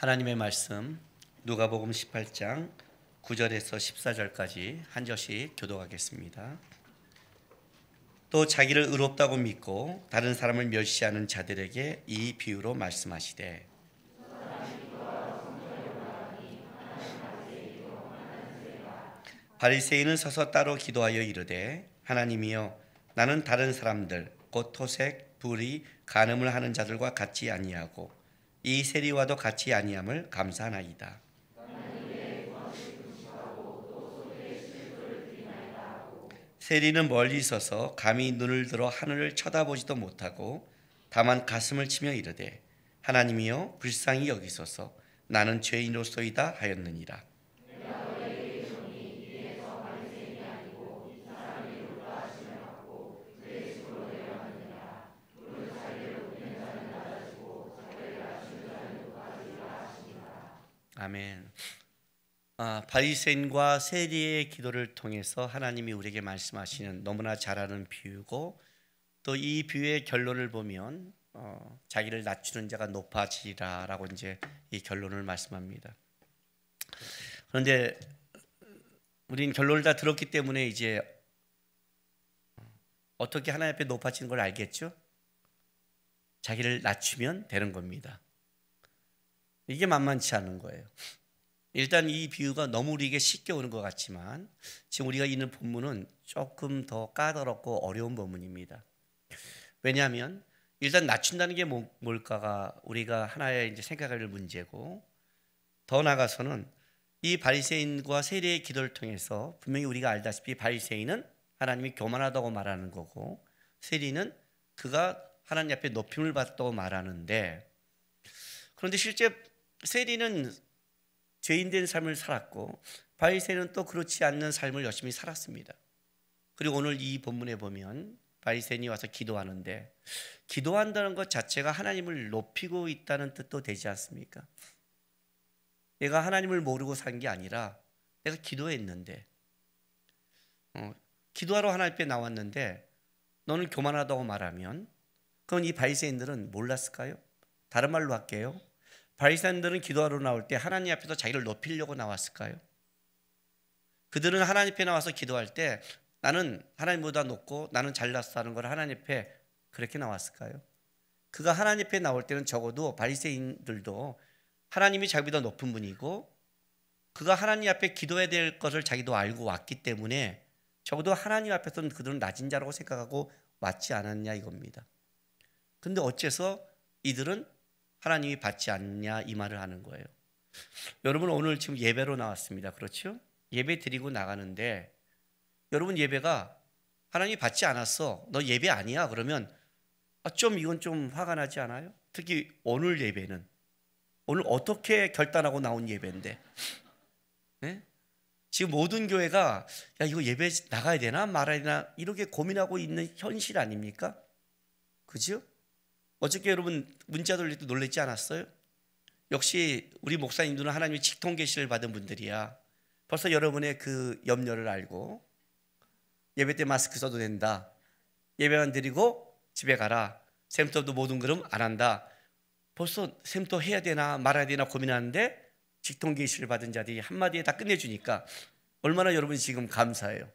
하나님의 말씀 누가복음 18장 9절에서 14절까지 한 절씩 교독하겠습니다. 또 자기를 의롭다고 믿고 다른 사람을 멸시하는 자들에게 이 비유로 말씀하시되 바리새인은 서서 따로 기도하여 이르되 하나님이여 나는 다른 사람들 곧 토색, 불의, 간음을 하는 자들과 같이 아니하고 이 세리와도 같이 아니함을 감사하나이다. 세리는 멀리 서서 감히 눈을 들어 하늘을 쳐다보지도 못하고 다만 가슴을 치며 이르되 하나님이여 불쌍히 여기소서 나는 죄인으로소이다 하였느니라. 아멘. 바리새인과 세리의 기도를 통해서 하나님이 우리에게 말씀하시는 너무나 잘 아는 비유고, 또 이 비유의 결론을 보면 자기를 낮추는 자가 높아지리라라고 이제 이 결론을 말씀합니다. 그런데 우린 결론을 다 들었기 때문에 이제 어떻게 하나님 앞에 높아지는 걸 알겠죠? 자기를 낮추면 되는 겁니다. 이게 만만치 않은 거예요. 일단 이 비유가 너무 우리에게 쉽게 오는 것 같지만 지금 우리가 있는 본문은 조금 더 까다롭고 어려운 본문입니다. 왜냐하면 일단 낮춘다는 게 뭘까가 우리가 하나의 이제 생각할 문제고, 더 나아가서는 이 바리새인과 세리의 기도를 통해서 분명히 우리가 알다시피 바리새인은 하나님이 교만하다고 말하는 거고, 세리는 그가 하나님 앞에 높임을 받았다고 말하는데, 그런데 실제 세리는 죄인된 삶을 살았고 바리새인은 또 그렇지 않는 삶을 열심히 살았습니다. 그리고 오늘 이 본문에 보면 바리새인이 와서 기도하는데, 기도한다는 것 자체가 하나님을 높이고 있다는 뜻도 되지 않습니까? 내가 하나님을 모르고 산 게 아니라 내가 기도했는데, 기도하러 하나님 앞에 나왔는데 너는 교만하다고 말하면 그건 이 바리새인들은 몰랐을까요? 다른 말로 할게요. 바리새인들은 기도하러 나올 때 하나님 앞에서 자기를 높이려고 나왔을까요? 그들은 하나님 앞에 나와서 기도할 때 나는 하나님보다 높고 나는 잘났어 하는 걸 하나님 앞에 그렇게 나왔을까요? 그가 하나님 앞에 나올 때는 적어도 바리새인들도 하나님이 자기보다 높은 분이고 그가 하나님 앞에 기도해야 될 것을 자기도 알고 왔기 때문에 적어도 하나님 앞에서는 그들은 낮은 자라고 생각하고 왔지 않았냐 이겁니다. 근데 어째서 이들은 하나님이 받지 않냐 이 말을 하는 거예요. 여러분 오늘 지금 예배로 나왔습니다. 그렇죠? 예배 드리고 나가는데 여러분 예배가 하나님이 받지 않았어, 너 예배 아니야 그러면 좀 이건 좀 화가 나지 않아요? 특히 오늘 예배는 오늘 어떻게 결단하고 나온 예배인데, 네? 지금 모든 교회가 야 이거 예배 나가야 되나 말아야 되나 이렇게 고민하고 있는 현실 아닙니까? 그죠? 어저께 여러분 문자 돌릴 때 놀랬지 않았어요? 역시 우리 목사님들은 하나님의 직통 계시를 받은 분들이야. 벌써 여러분의 그 염려를 알고 예배 때 마스크 써도 된다, 예배만 드리고 집에 가라, 샘터도 모든 그럼 안 한다, 벌써 샘터 해야 되나 말아야 되나 고민하는데 직통 계시를 받은 자들이 한마디에 다 끝내주니까 얼마나 여러분이 지금 감사해요.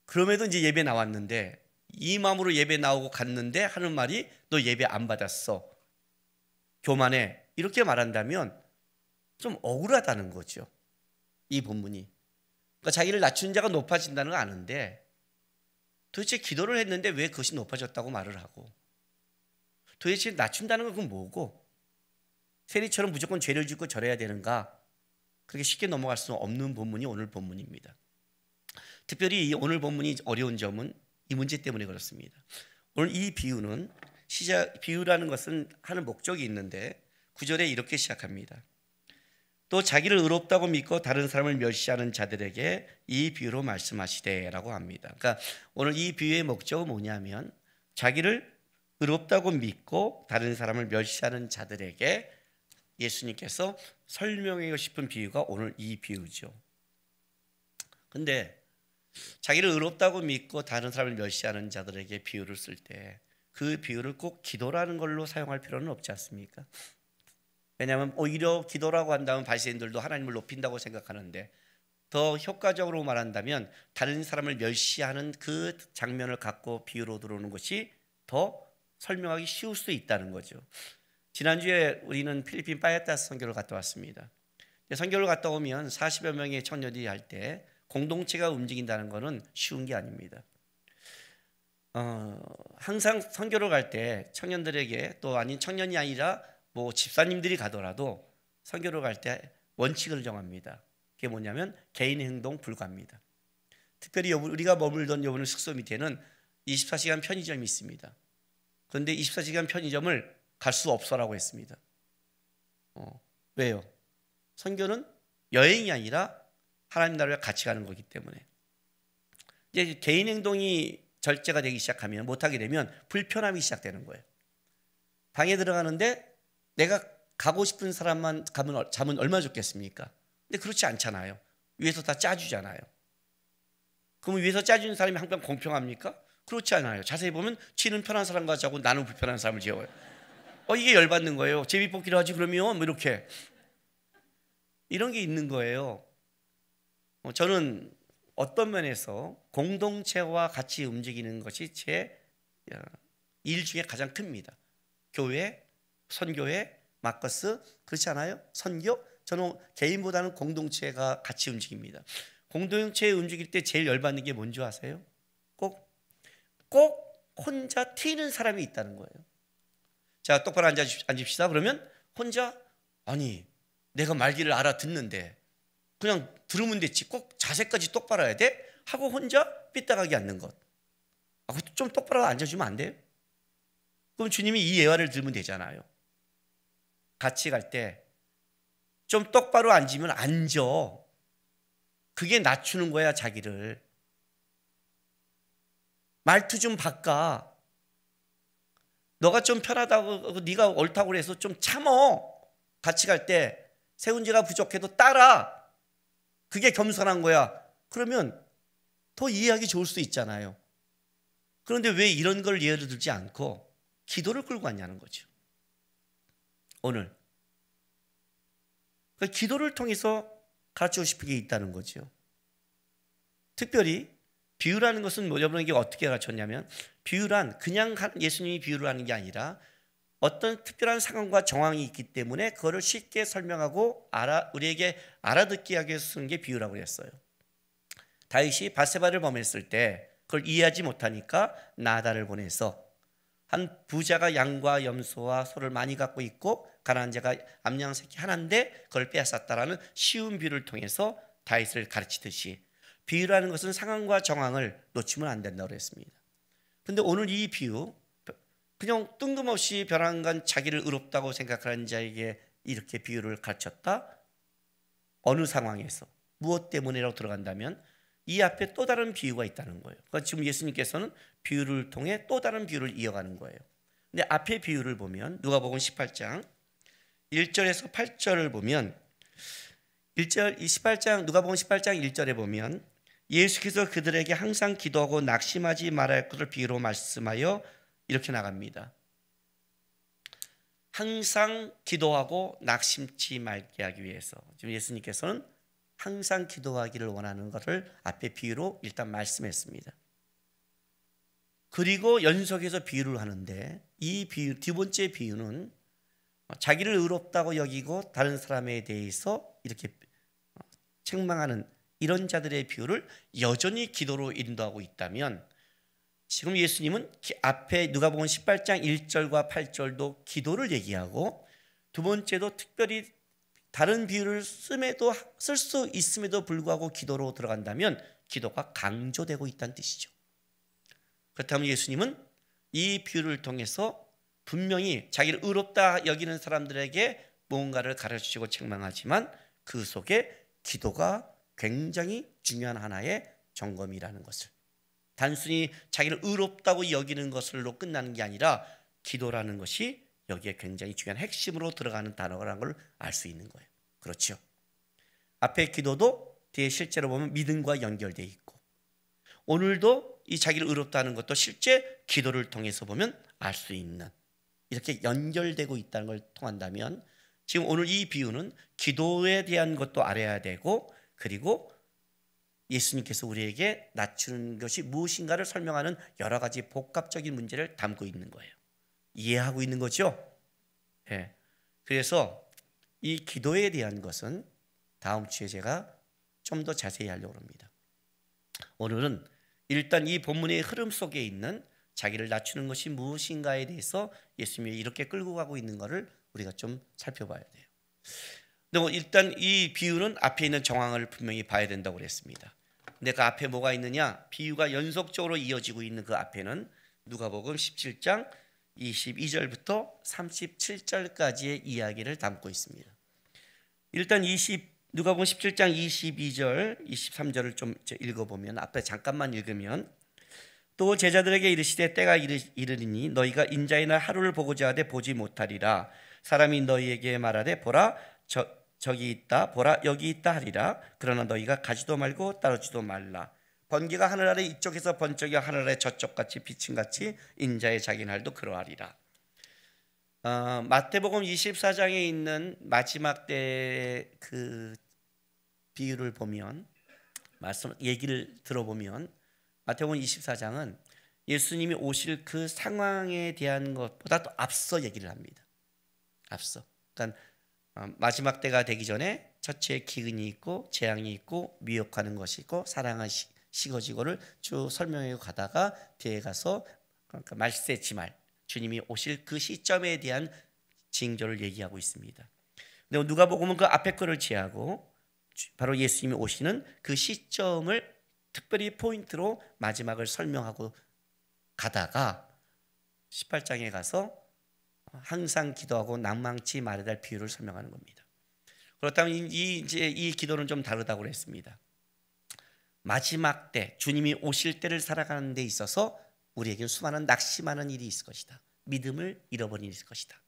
그럼에도 이제 예배 나왔는데 이 마음으로 예배 나오고 갔는데 하는 말이 너 예배 안 받았어, 교만해, 이렇게 말한다면 좀 억울하다는 거죠. 이 본문이 그러니까 자기를 낮춘 자가 높아진다는 거 아는데 도대체 기도를 했는데 왜 그것이 높아졌다고 말을 하고, 도대체 낮춘다는 건 그건 뭐고, 세리처럼 무조건 죄를 짓고 절해야 되는가, 그렇게 쉽게 넘어갈 수 없는 본문이 오늘 본문입니다. 특별히 이 오늘 본문이 어려운 점은 이 문제 때문에 그렇습니다. 오늘 이 비유는 비유라는 것은 하는 목적이 있는데 9절에 이렇게 시작합니다. 또 자기를 의롭다고 믿고 다른 사람을 멸시하는 자들에게 이 비유로 말씀하시되 라고 합니다. 그러니까 오늘 이 비유의 목적은 뭐냐면 자기를 의롭다고 믿고 다른 사람을 멸시하는 자들에게 예수님께서 설명하고 싶은 비유가 오늘 이 비유죠. 근데 자기를 의롭다고 믿고 다른 사람을 멸시하는 자들에게 비유를 쓸 때 그 비유를 꼭 기도라는 걸로 사용할 필요는 없지 않습니까? 왜냐하면 오히려 기도라고 한다면 바리새인들도 하나님을 높인다고 생각하는데, 더 효과적으로 말한다면 다른 사람을 멸시하는 그 장면을 갖고 비유로 들어오는 것이 더 설명하기 쉬울 수 있다는 거죠. 지난주에 우리는 필리핀 파야타스 선교를 갔다 왔습니다. 선교를 갔다 오면 40여 명의 청년들이 할 때 공동체가 움직인다는 것은 쉬운 게 아닙니다. 항상 선교를 갈 때 청년들에게, 또 아닌 청년이 아니라 뭐 집사님들이 가더라도 선교를 갈 때 원칙을 정합니다. 그게 뭐냐면 개인 행동 불가입니다. 특별히 우리가 머물던 여분의 숙소 밑에는 24시간 편의점이 있습니다. 그런데 24시간 편의점을 갈 수 없어라고 했습니다. 왜요? 선교는 여행이 아니라 하나님 나라에 같이 가는 거기 때문에. 이제 개인 행동이 절제가 되기 시작하면, 못하게 되면 불편함이 시작되는 거예요. 방에 들어가는데 내가 가고 싶은 사람만 가면 잠은 얼마나 좋겠습니까? 근데 그렇지 않잖아요. 위에서 다 짜주잖아요. 그러면 위에서 짜주는 사람이 항상 공평합니까? 그렇지 않아요. 자세히 보면 치는 편한 사람과 자고 나는 불편한 사람을 지어요. 이게 열받는 거예요. 제비뽑기를 하지 그러면 뭐 이렇게. 이런 게 있는 거예요. 저는 어떤 면에서 공동체와 같이 움직이는 것이 제 일 중에 가장 큽니다. 교회, 선교회, 마커스, 그렇지 않아요? 선교? 저는 개인보다는 공동체가 같이 움직입니다. 공동체에 움직일 때 제일 열받는 게 뭔지 아세요? 꼭 혼자 튀는 사람이 있다는 거예요. 자, 똑바로 앉읍시다. 그러면 혼자, 아니 내가 말귀를 알아듣는데 그냥 들으면 됐지 꼭 자세까지 똑바로 해야 돼? 하고 혼자 삐딱하게 앉는 것. 그것도 좀 똑바로 앉아주면 안 돼요? 그럼 주님이 이 예화를 들으면 되잖아요. 같이 갈 때 좀 똑바로 앉으면 앉아. 그게 낮추는 거야, 자기를. 말투 좀 바꿔. 너가 좀 편하다고, 네가 옳다고 그래서 좀 참어. 같이 갈 때 세운지가 부족해도 따라. 그게 겸손한 거야. 그러면 더 이해하기 좋을 수 있잖아요. 그런데 왜 이런 걸 예를 들지 않고 기도를 끌고 왔냐는 거죠. 오늘 그 기도를 통해서 가르치고 싶은 게 있다는 거죠. 특별히 비유라는 것은 여러분에게 어떻게 가르쳤냐면, 비유란 그냥 예수님이 비유를 하는 게 아니라 어떤 특별한 상황과 정황이 있기 때문에 그거를 쉽게 설명하고 우리에게 알아듣게 하기 위해서 쓰는 게 비유라고 했어요. 다윗이 밧세바를 범했을 때 그걸 이해하지 못하니까 나단을 보내서 한 부자가 양과 염소와 소를 많이 갖고 있고 가난한 자가 암양 새끼 하나인데 그걸 빼앗았다라는 쉬운 비유를 통해서 다윗을 가르치듯이, 비유라는 것은 상황과 정황을 놓치면 안 된다고 했습니다. 그런데 오늘 이 비유, 그냥 뜬금없이 벼랑간 자기를 의롭다고 생각하는 자에게 이렇게 비유를 가르쳤다. 어느 상황에서 무엇 때문에라고 들어간다면 이 앞에 또 다른 비유가 있다는 거예요. 그러니까 지금 예수님께서는 비유를 통해 또 다른 비유를 이어가는 거예요. 근데 앞에 비유를 보면 누가복음 18장 1절에서 8절을 보면, 누가복음 18장 1절에 보면 예수께서 그들에게 항상 기도하고 낙심하지 말아야 할 것을 비유로 말씀하여 이렇게 나갑니다. 항상 기도하고 낙심치 말게 하기 위해서 지금 예수님께서는 항상 기도하기를 원하는 것을 앞에 비유로 일단 말씀했습니다. 그리고 연속해서 비유를 하는데, 이 비유, 두 번째 비유는 자기를 의롭다고 여기고 다른 사람에 대해서 이렇게 책망하는 이런 자들의 비유를 여전히 기도로 인도하고 있다면, 지금 예수님은 앞에 누가복음 18장 1절과 8절도 기도를 얘기하고, 두 번째도 특별히 다른 비유를 쓸 수 있음에도 불구하고 기도로 들어간다면 기도가 강조되고 있다는 뜻이죠. 그렇다면 예수님은 이 비유를 통해서 분명히 자기를 의롭다 여기는 사람들에게 뭔가를 가르치고 책망하지만 그 속에 기도가 굉장히 중요한 하나의 점검이라는 것을, 단순히 자기를 의롭다고 여기는 것으로 끝나는 게 아니라 기도라는 것이 여기에 굉장히 중요한 핵심으로 들어가는 단어라는 걸 알 수 있는 거예요. 그렇죠. 앞에 기도도 뒤에 실제로 보면 믿음과 연결되어 있고, 오늘도 이 자기를 의롭다는 것도 실제 기도를 통해서 보면 알 수 있는, 이렇게 연결되고 있다는 걸 통한다면 지금 오늘 이 비유는 기도에 대한 것도 알아야 되고, 그리고 예수님께서 우리에게 낮추는 것이 무엇인가를 설명하는 여러 가지 복합적인 문제를 담고 있는 거예요. 이해하고 있는 거죠? 네. 그래서 이 기도에 대한 것은 다음 주에 제가 좀 더 자세히 하려고 합니다. 오늘은 일단 이 본문의 흐름 속에 있는 자기를 낮추는 것이 무엇인가에 대해서 예수님이 이렇게 끌고 가고 있는 것을 우리가 좀 살펴봐야 돼요. 근데 일단 이 비유는 앞에 있는 정황을 분명히 봐야 된다고 그랬습니다. 근데 그 앞에 뭐가 있느냐? 비유가 연속적으로 이어지고 있는 그 앞에는 누가복음 17장 22절부터 37절까지의 이야기를 담고 있습니다. 일단 누가복음 17장 22절, 23절을 좀 읽어보면, 앞에 잠깐만 읽으면, 또 제자들에게 이르시되 때가 이르리니 너희가 인자의 날 하루를 보고자 하되 보지 못하리라. 사람이 너희에게 말하되 보라 저기 있다, 보라 여기 있다 하리라. 그러나 너희가 가지도 말고 따르지도 말라. 번개가 하늘 아래 이쪽에서 번쩍이 하늘 아래 저쪽같이 비침같이 인자의 자기 날도 그러하리라. 마태복음 24장에 있는 마지막 때의 그 비유를 보면, 얘기를 들어보면, 마태복음 24장은 예수님이 오실 그 상황에 대한 것보다 또 앞서 얘기를 합니다. 앞서. 그러니까 마지막 때가 되기 전에 첫째 기근이 있고 재앙이 있고 미혹하는 것이 있고 사랑은 식어지고를 쭉 설명해 가다가 뒤에 가서, 그러니까 말세지말 주님이 오실 그 시점에 대한 징조를 얘기하고 있습니다. 근데 누가복음은 그 앞에 거를 제하고 바로 예수님이 오시는 그 시점을 특별히 포인트로 마지막을 설명하고 가다가 18장에 가서 항상 기도하고 낭망치 말아야 할 비유를 설명하는 겁니다. 그렇다면 이 기도는 좀 다르다고 그랬습니다. 마지막 때 주님이 오실 때를 살아가는 데 있어서 우리에게 수많은 낙심하는 일이 있을 것이다. 믿음을 잃어버릴 것이다.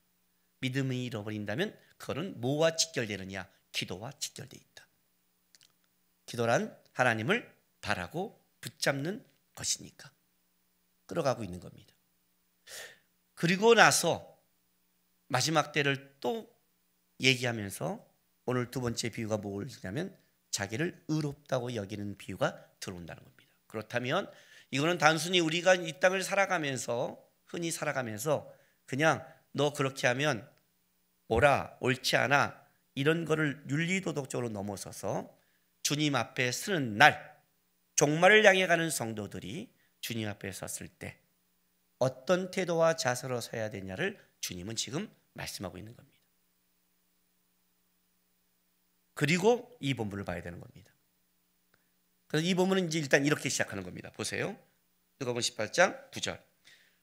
믿음을 잃어버린다면 그거는 뭐와 직결되느냐? 기도와 직결되어 있다. 기도란 하나님을 바라고 붙잡는 것이니까 끌어가고 있는 겁니다. 그리고 나서 마지막 때를 또 얘기하면서 오늘 두 번째 비유가 뭐냐면 자기를 의롭다고 여기는 비유가 들어온다는 겁니다. 그렇다면 이거는 단순히 우리가 이 땅을 살아가면서 흔히 살아가면서 그냥 너 그렇게 하면 옳아 옳지 않아 이런 거를 윤리도덕적으로 넘어서서 주님 앞에 서는 날, 종말을 향해 가는 성도들이 주님 앞에 섰을 때 어떤 태도와 자세로 서야 되냐를 주님은 지금 말씀하고 있는 겁니다. 그리고 이 본문을 봐야 되는 겁니다. 그래서 이 본문은 이제 일단 이렇게 시작하는 겁니다. 보세요. 누가복음 18장 9절.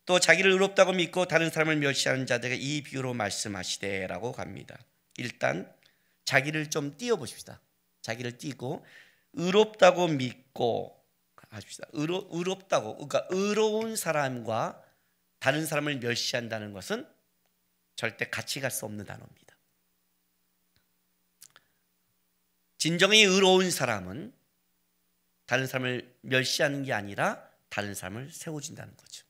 또 자기를 의롭다고 믿고 다른 사람을 멸시하는 자들에게 이 비유로 말씀하시되라고 갑니다. 일단 자기를 좀 띄워보십시다. 자기를 띄고 의롭다고 믿고 하십시다. 의롭다고, 그러니까 의로운 사람과 다른 사람을 멸시한다는 것은 절대 같이 갈 수 없는 단어입니다. 진정히 의로운 사람은 다른 사람을 멸시하는 게 아니라 다른 사람을 세워준다는 거죠.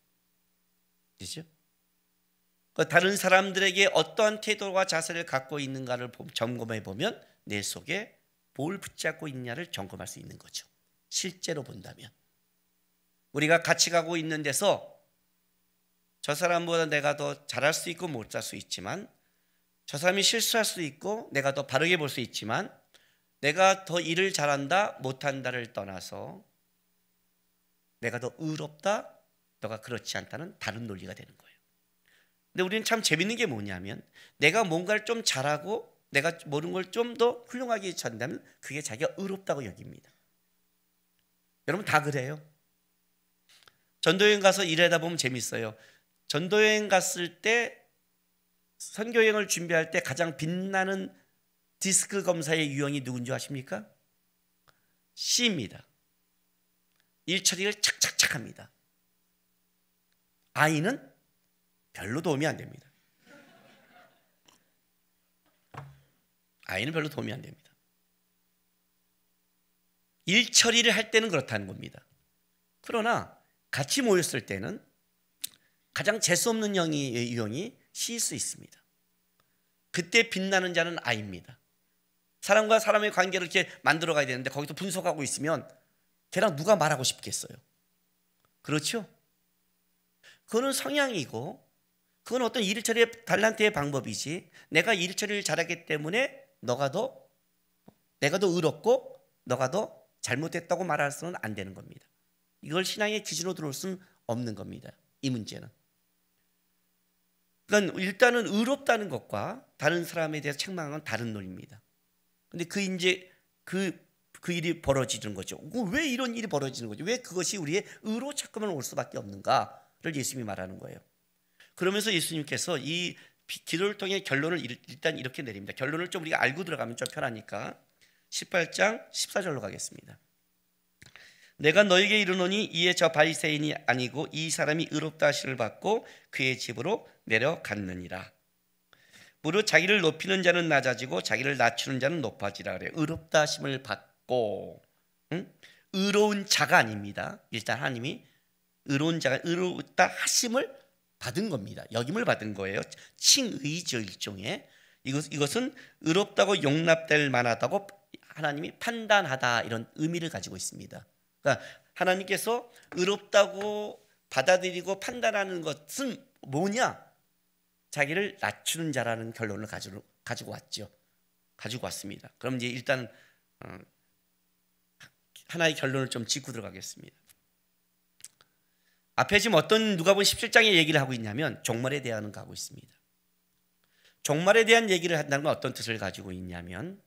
그렇죠? 다른 사람들에게 어떠한 태도와 자세를 갖고 있는가를 점검해 보면 내 속에 뭘 붙잡고 있냐를 점검할 수 있는 거죠. 실제로 본다면 우리가 같이 가고 있는 데서 저 사람보다 내가 더 잘할 수 있고 못할 수 있지만, 저 사람이 실수할 수 있고 내가 더 바르게 볼 수 있지만, 내가 더 일을 잘한다 못한다를 떠나서 내가 더 의롭다 너가 그렇지 않다는 다른 논리가 되는 거예요. 근데 우리는 참 재밌는 게 뭐냐면 내가 뭔가를 좀 잘하고 내가 모르는 걸 좀 더 훌륭하게 전다면 그게 자기가 의롭다고 여깁니다. 여러분 다 그래요. 전도여행 가서 일하다 보면 재밌어요. 전도여행 갔을 때 선교여행을 준비할 때 가장 빛나는 디스크 검사의 유형이 누군지 아십니까? C입니다. 일 처리를 착착착 합니다. I는 별로 도움이 안 됩니다. I는 별로 도움이 안 됩니다. 일 처리를 할 때는 그렇다는 겁니다. 그러나 같이 모였을 때는 가장 재수없는 유형이 C일 수 있습니다. 그때 빛나는 자는 아입니다. 사람과 사람의 관계를 이렇게 만들어 가야 되는데 거기서 분석하고 있으면 걔랑 누가 말하고 싶겠어요? 그렇죠? 그거는 성향이고 그건 어떤 일 처리의 달란트의 방법이지, 내가 일 처리를 잘하기 때문에 내가 더 의롭고 너가 더 잘못했다고 말할 수는 안 되는 겁니다. 이걸 신앙의 기준으로 들어올 수는 없는 겁니다. 이 문제는. 그러니까 일단은 의롭다는 것과 다른 사람에 대해서 책망하는 건 다른 논리입니다. 근데 그 일이 벌어지는 거죠. 왜 이런 일이 벌어지는 거죠? 왜 그것이 우리의 의로 자꾸만 올 수밖에 없는가를 예수님이 말하는 거예요. 그러면서 예수님께서 이 기도를 통해 결론을 일단 이렇게 내립니다. 결론을 좀 우리가 알고 들어가면 좀 편하니까 18장 14절로 가겠습니다. 내가 너에게 이르노니 이에 저 바리새인이 아니고 이 사람이 의롭다 하심을 받고 그의 집으로 내려갔느니라. 무릇 자기를 높이는 자는 낮아지고 자기를 낮추는 자는 높아지라 그래요. 의롭다 하심을 받고, 의로운 자가 아닙니다. 일단 하나님이 의로운 자가 의롭다 하심을 받은 겁니다. 역임을 받은 거예요. 칭의죠, 일종의. 이것은 의롭다고 용납될 만하다고 하나님이 판단하다, 이런 의미를 가지고 있습니다. 그러니까 하나님께서 의롭다고 받아들이고 판단하는 것은 뭐냐? 자기를 낮추는 자라는 결론을 가지고 왔죠. 가지고 왔습니다. 그럼 이제 일단 하나의 결론을 좀 짚고 들어가겠습니다. 앞에 지금 누가복음 17장의 얘기를 하고 있냐면 종말에 대한 가고 있습니다. 종말에 대한 얘기를 한다는 건 어떤 뜻을 가지고 있냐면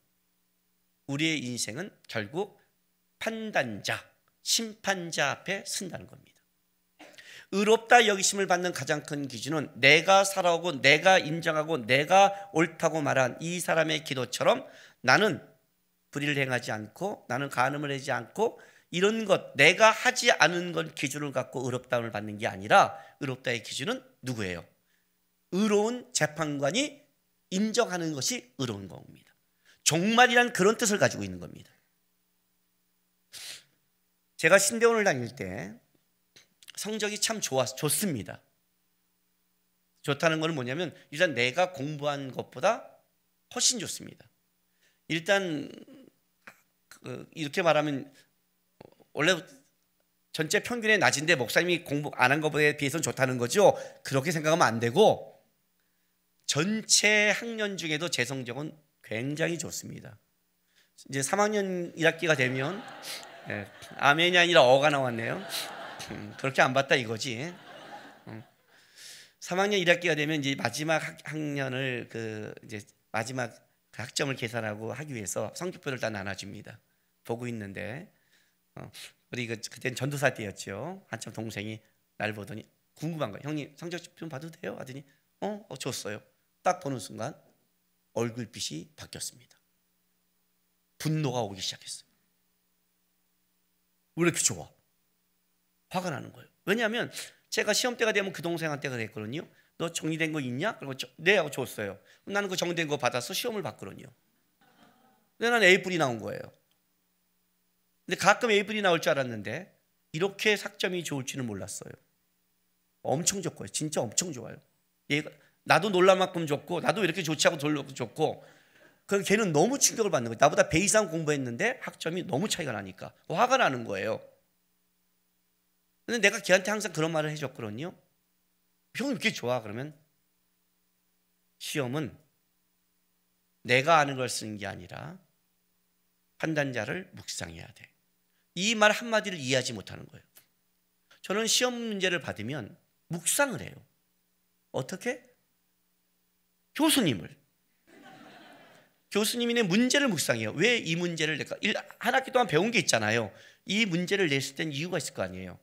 우리의 인생은 결국 판단자, 심판자 앞에 쓴다는 겁니다. 의롭다 여기심을 받는 가장 큰 기준은 내가 살아오고 내가 인정하고 내가 옳다고 말한 이 사람의 기도처럼 나는 불의를 행하지 않고 나는 간음을 하지 않고 이런 것, 내가 하지 않은 건 기준을 갖고 의롭다움을 받는 게 아니라 의롭다의 기준은 누구예요? 의로운 재판관이 인정하는 것이 의로운 겁니다. 종말이란 그런 뜻을 가지고 있는 겁니다. 제가 신대원을 다닐 때 성적이 참 좋습니다. 좋다는 건 뭐냐면 일단 내가 공부한 것보다 훨씬 좋습니다. 일단 이렇게 말하면 원래 전체 평균의 낮은데 목사님이 공부 안 한 것에 비해서는 좋다는 거죠. 그렇게 생각하면 안 되고 전체 학년 중에도 제 성적은 굉장히 좋습니다. 이제 3학년 1학기가 되면 아멘이 아니라 어가 나왔네요. 그렇게 안 봤다 이거지. 3학년 1학기가 되면 이제 마지막 학년을 이제 마지막 학점을 계산하고 하기 위해서 성적표를 다 나눠줍니다. 보고 있는데 우리 그때는 전도사 때였죠. 한참 동생이 날 보더니 궁금한 거예요. 형님 성적 좀 봐도 돼요? 하더니 줬어요. 딱 보는 순간 얼굴빛이 바뀌었습니다. 분노가 오기 시작했어요. 왜 이렇게 좋아? 화가 나는 거예요. 왜냐하면 제가 시험 때가 되면 그 동생한테 그랬거든요. 너 정리된 거 있냐? 그리고 네 하고 줬어요. 나는 그 정리된 거 받아서 시험을 봤거든요. 근데 난 A뿔이 나온 거예요. 근데 가끔 A뿔이 나올 줄 알았는데 이렇게 학점이 좋을 줄은 몰랐어요. 엄청 좋고요. 진짜 엄청 좋아요. 얘가 나도 놀랄 만큼 좋고 나도 이렇게 좋지 하고 돌려도 좋고 그래서 걔는 너무 충격을 받는 거예요. 나보다 배 이상 공부했는데 학점이 너무 차이가 나니까 화가 나는 거예요. 근데 내가 걔한테 항상 그런 말을 해줬거든요. 형이 이렇게 좋아? 그러면 시험은 내가 아는 걸 쓰는 게 아니라 판단자를 묵상해야 돼. 이 말 한마디를 이해하지 못하는 거예요. 저는 시험 문제를 받으면 묵상을 해요. 어떻게? 교수님이 내 문제를 묵상해요. 왜 이 문제를 낼까? 한 학기 동안 배운 게 있잖아요. 이 문제를 냈을 땐 이유가 있을 거 아니에요.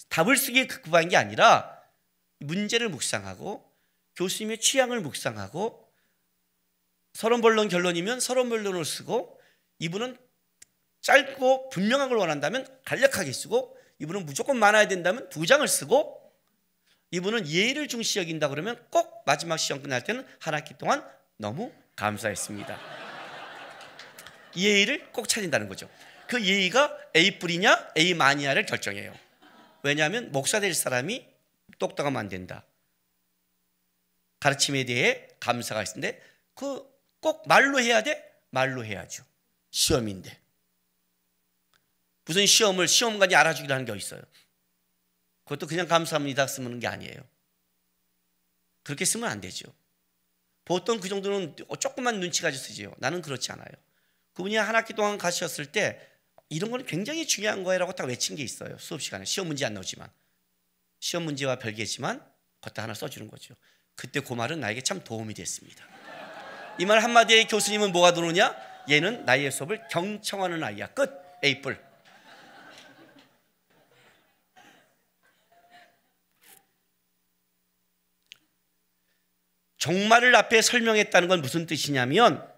답을 쓰기에 급급한 게 아니라 문제를 묵상하고 교수님의 취향을 묵상하고 서론변론 결론이면 서론변론을 쓰고 이분은 짧고 분명한 걸 원한다면 간략하게 쓰고 이분은 무조건 많아야 된다면 2장을 쓰고 이분은 예의를 중시 여긴다 그러면 꼭 마지막 시험 끝날 때는 한 학기 동안 너무 감사했습니다. 예의를 꼭 찾는다는 거죠. 그 예의가 A뿔이냐 A 마니아를 결정해요. 왜냐하면 목사 될 사람이 똑똑하면 안 된다. 가르침에 대해 감사가 있는데 그 꼭 말로 해야 돼? 말로 해야죠. 시험인데. 무슨 시험관이 알아주기로 하는 게 있어요. 그것도 그냥 감사합니다 쓰는 게 아니에요. 그렇게 쓰면 안 되죠. 보통 그 정도는 조금만 눈치 가지고 쓰지요. 나는 그렇지 않아요. 그분이 한 학기 동안 가셨을 때 이런 건 굉장히 중요한 거라고 딱 외친 게 있어요. 수업 시간에. 시험 문제 안 나오지만. 시험 문제와 별개지만 그것도 하나 써주는 거죠. 그때 그 말은 나에게 참 도움이 됐습니다. 이 말 한마디에 교수님은 뭐가 들어오냐? 얘는 나의 수업을 경청하는 아이야. 끝. A뿔. 종말을 앞에 설명했다는 건 무슨 뜻이냐면,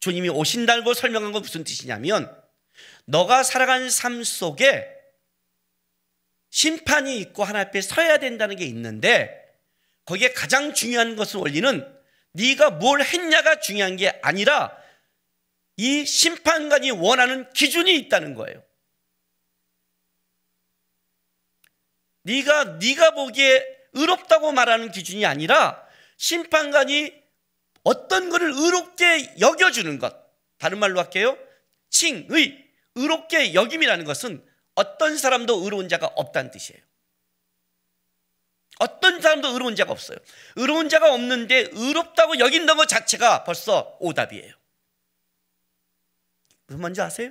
주님이 오신다고 설명한 건 무슨 뜻이냐면, 너가 살아가는 삶 속에 심판이 있고 하나님 앞에 서야 된다는 게 있는데, 거기에 가장 중요한 것은 원리는 네가 뭘 했냐가 중요한 게 아니라 이 심판관이 원하는 기준이 있다는 거예요. 네가 보기에 의롭다고 말하는 기준이 아니라 심판관이 어떤 것을 의롭게 여겨주는 것. 다른 말로 할게요. 칭의, 의롭게 여김이라는 것은 어떤 사람도 의로운 자가 없다는 뜻이에요. 어떤 사람도 의로운 자가 없어요. 의로운 자가 없는데 의롭다고 여긴다는 것 자체가 벌써 오답이에요. 무슨 말인지 아세요?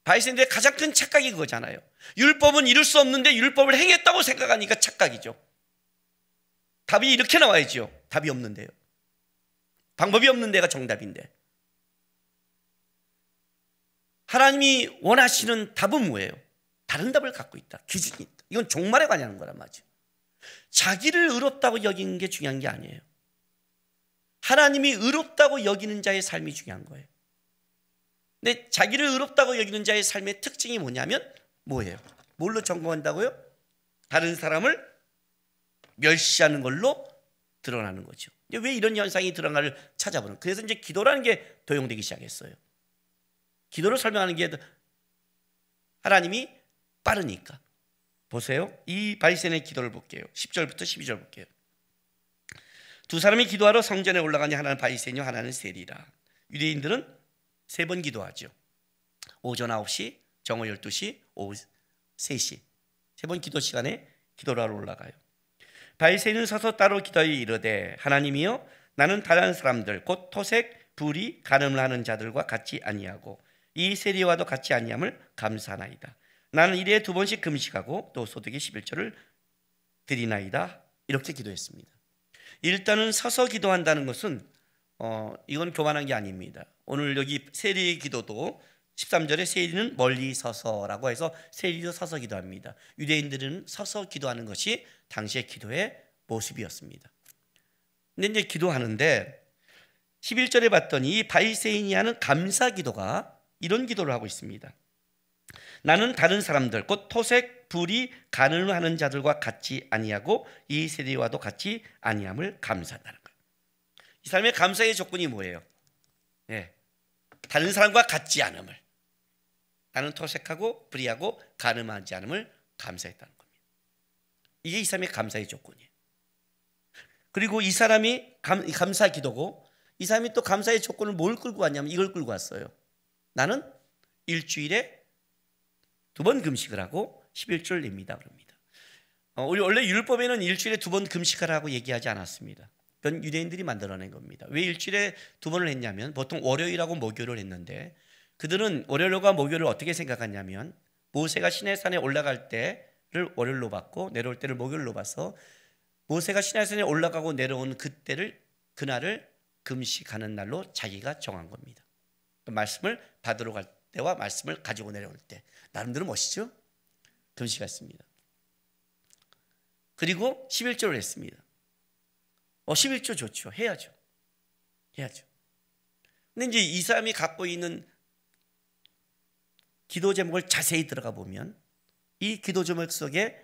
바리새인들의 가장 큰 착각이 그거잖아요. 율법은 이룰 수 없는데 율법을 행했다고 생각하니까 착각이죠. 답이 이렇게 나와야죠. 답이 없는데요. 방법이 없는 데가 정답인데. 하나님이 원하시는 답은 뭐예요? 다른 답을 갖고 있다. 기준이 있다. 이건 종말에 관여하는 거란 말이죠. 자기를 의롭다고 여기는 게 중요한 게 아니에요. 하나님이 의롭다고 여기는 자의 삶이 중요한 거예요. 근데 자기를 의롭다고 여기는 자의 삶의 특징이 뭐냐면 뭐예요? 뭘로 점검한다고요? 다른 사람을 멸시하는 걸로 드러나는 거죠. 왜 이런 현상이 드러나를 찾아보는. 그래서 이제 기도라는 게 도용되기 시작했어요. 기도를 설명하는 게 하나님이 빠르니까. 보세요. 이 바리새인의 기도를 볼게요. 10절부터 12절 볼게요. 두 사람이 기도하러 성전에 올라가니 하나는 바리새인이요 하나는 세리라. 유대인들은 세 번 기도하죠. 오전 9시, 정오 12시, 오후 3시. 세 번 기도 시간에 기도를 하러 올라가요. 바리새인은 서서 따로 기도하여 이르되 하나님이여 나는 다른 사람들 곧 토색, 불의, 간음을 하는 자들과 같이 아니하고 이 세리와도 같이 아니함을 감사하나이다. 나는 일에 2번씩 금식하고 또 소득의 11조를 드리나이다. 이렇게 기도했습니다. 일단은 서서 기도한다는 것은 이건 교만한 게 아닙니다. 오늘 여기 세리의 기도도 13절에 세리는 멀리 서서라고 해서 세리도 서서 기도합니다. 유대인들은 서서 기도하는 것이 당시의 기도의 모습이었습니다. 근데 이제 기도하는데 11절에 봤더니 이 바리새인이 하는 감사 기도가 이런 기도를 하고 있습니다. 나는 다른 사람들 곧 토색, 불의, 간음을 하는 자들과 같이 아니하고 이 세리와도 같이 아니함을 감사한다는 거예요. 이 사람의 감사의 조건이 뭐예요? 다른 사람과 같지 않음을. 나는 토색하고 불의하고 간음하지 않음을 감사했다는 겁니다. 이게 이 사람의 감사의 조건이에요. 그리고 이 사람이 감사 기도고 이 사람이 또 감사의 조건을 뭘 끌고 왔냐면 이걸 끌고 왔어요. 나는 일주일에 2번 금식을 하고 11조를 냅니다. 그럽니다. 우리 원래 율법에는 일주일에 2번 금식하라고 얘기하지 않았습니다. 그건 유대인들이 만들어낸 겁니다. 왜 일주일에 2번을 했냐면 보통 월요일하고 목요일을 했는데 그들은 월요일과 목요일을 어떻게 생각하냐면 모세가 시내산에 올라갈 때를 월요일로 봤고 내려올 때를 목요일로 봐서 모세가 시내산에 올라가고 내려온 그날을 금식하는 날로 자기가 정한 겁니다. 말씀을 받으러 갈 때와 말씀을 가지고 내려올 때 나름대로 멋있죠? 금식했습니다. 그리고 11조를 했습니다. 11조 좋죠. 해야죠. 근데 이제 이 사람이 갖고 있는 기도 제목을 자세히 들어가 보면 이 기도 제목 속에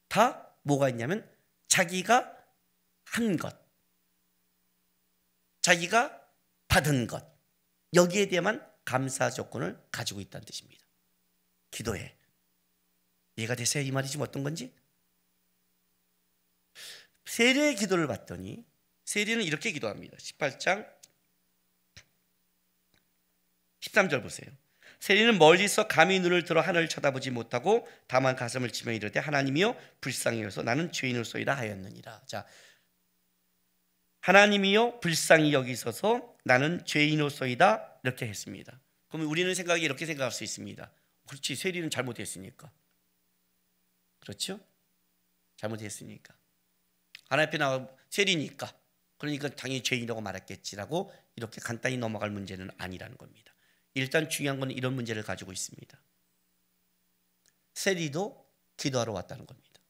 다 뭐가 있냐면 자기가 한 것, 자기가 받은 것, 여기에 대한 감사 조건을 가지고 있다는 뜻입니다. 기도에. 이해가 되세요? 이 말이 지금 어떤 건지? 세리의 기도를 봤더니 세리는 이렇게 기도합니다. 18장 13절 보세요. 세리는 멀리서 감히 눈을 들어 하늘을 쳐다보지 못하고 다만 가슴을 치며 이르되 하나님이여 불쌍히 여기서 나는 죄인으로소이다 하였느니라. 자, 하나님이여 불쌍히 여기소서 나는 죄인으로소이다 이렇게 했습니다. 그러면 우리는 생각이 이렇게 생각할 수 있습니다. 그렇지, 세리는 잘못했으니까. 그렇죠? 잘못했으니까. 하나님 앞에 나와 세리니까. 그러니까 당연히 죄인이라고 말했겠지라고 이렇게 간단히 넘어갈 문제는 아니라는 겁니다. 일단 중요한 건 이런 문제를 가지고 있습니다. 세리도 기도하러 왔다는 겁니다.